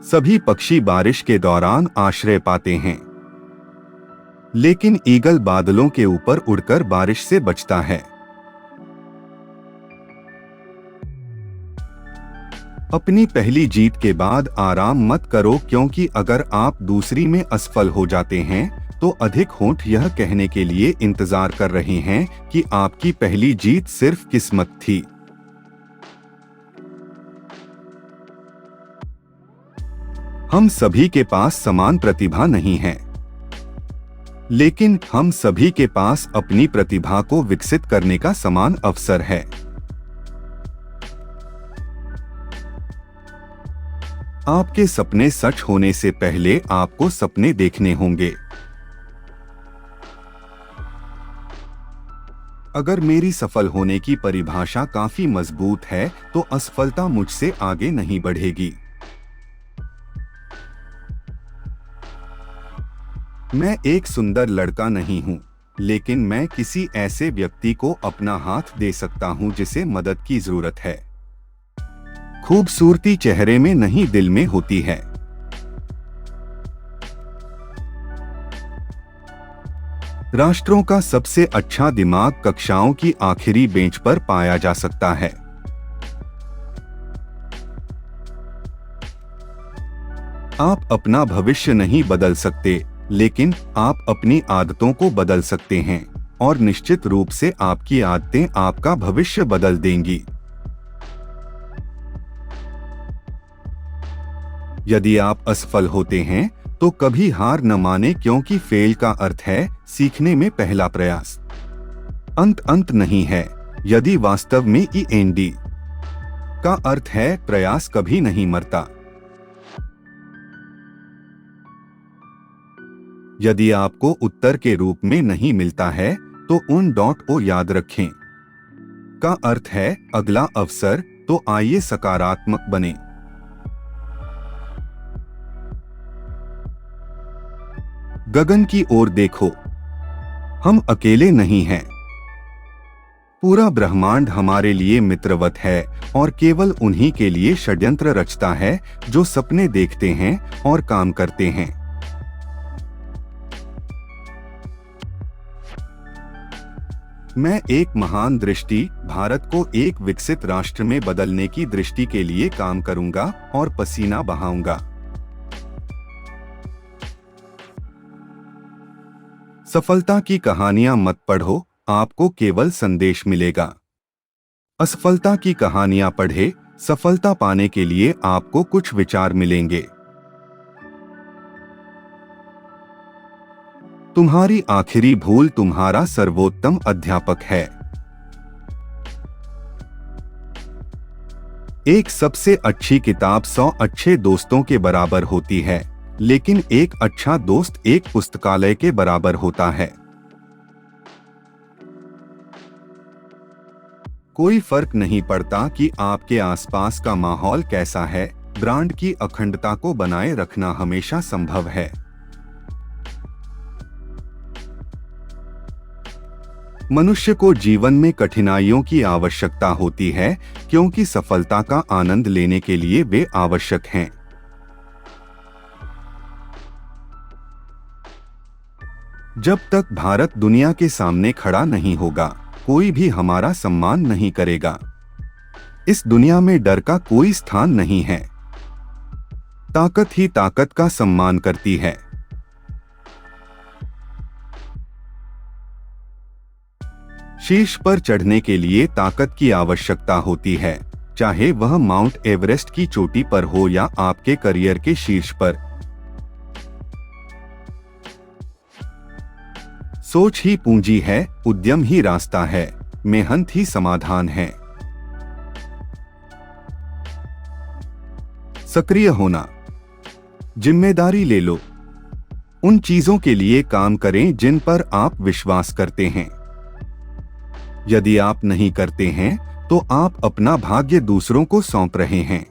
सभी पक्षी बारिश के दौरान आश्रय पाते हैं, लेकिन ईगल बादलों के ऊपर उड़कर बारिश से बचता है। अपनी पहली जीत के बाद आराम मत करो, क्योंकि अगर आप दूसरी में असफल हो जाते हैं तो अधिक होंठ यह कहने के लिए इंतजार कर रहे हैं कि आपकी पहली जीत सिर्फ किस्मत थी। हम सभी के पास समान प्रतिभा नहीं है, लेकिन हम सभी के पास अपनी प्रतिभा को विकसित करने का समान अवसर है। आपके सपने सच होने से पहले आपको सपने देखने होंगे। अगर मेरी सफल होने की परिभाषा काफी मजबूत है तो असफलता मुझसे आगे नहीं बढ़ेगी। मैं एक सुंदर लड़का नहीं हूं, लेकिन मैं किसी ऐसे व्यक्ति को अपना हाथ दे सकता हूं जिसे मदद की जरूरत है। खूबसूरती चेहरे में नहीं, दिल में होती है। राष्ट्रों का सबसे अच्छा दिमाग कक्षाओं की आखिरी बेंच पर पाया जा सकता है। आप अपना भविष्य नहीं बदल सकते, लेकिन आप अपनी आदतों को बदल सकते हैं, और निश्चित रूप से आपकी आदतें आपका भविष्य बदल देंगी। यदि आप असफल होते हैं तो कभी हार न माने, क्योंकि फेल का अर्थ है सीखने में पहला प्रयास। अंत नहीं है। यदि वास्तव में END का अर्थ है प्रयास कभी नहीं मरता। यदि आपको उत्तर के रूप में नहीं मिलता है तो उन .o याद रखें। का अर्थ है अगला अवसर, तो आइए सकारात्मक बने। गगन की ओर देखो, हम अकेले नहीं हैं। पूरा ब्रह्मांड हमारे लिए मित्रवत है और केवल उन्हीं के लिए षड्यंत्र रचता है जो सपने देखते हैं और काम करते हैं। मैं एक महान दृष्टि, भारत को एक विकसित राष्ट्र में बदलने की दृष्टि के लिए काम करूंगा और पसीना बहाऊंगा। सफलता की कहानियां मत पढ़ो, आपको केवल संदेश मिलेगा। असफलता की कहानियां पढ़े, सफलता पाने के लिए आपको कुछ विचार मिलेंगे। तुम्हारी आखिरी भूल तुम्हारा सर्वोत्तम अध्यापक है। एक सबसे अच्छी किताब 100 अच्छे दोस्तों के बराबर होती है, लेकिन एक अच्छा दोस्त एक पुस्तकालय के बराबर होता है। कोई फर्क नहीं पड़ता कि आपके आसपास का माहौल कैसा है, ब्रांड की अखंडता को बनाए रखना हमेशा संभव है। मनुष्य को जीवन में कठिनाइयों की आवश्यकता होती है, क्योंकि सफलता का आनंद लेने के लिए वे आवश्यक हैं। जब तक भारत दुनिया के सामने खड़ा नहीं होगा, कोई भी हमारा सम्मान नहीं करेगा। इस दुनिया में डर का कोई स्थान नहीं है। ताकत ही ताकत का सम्मान करती है। शीर्ष पर चढ़ने के लिए ताकत की आवश्यकता होती है, चाहे वह माउंट एवरेस्ट की चोटी पर हो या आपके करियर के शीर्ष पर। सोच ही पूंजी है, उद्यम ही रास्ता है, मेहनत ही समाधान है। सक्रिय होना, जिम्मेदारी ले लो। उन चीजों के लिए काम करें जिन पर आप विश्वास करते हैं। यदि आप नहीं करते हैं तो आप अपना भाग्य दूसरों को सौंप रहे हैं।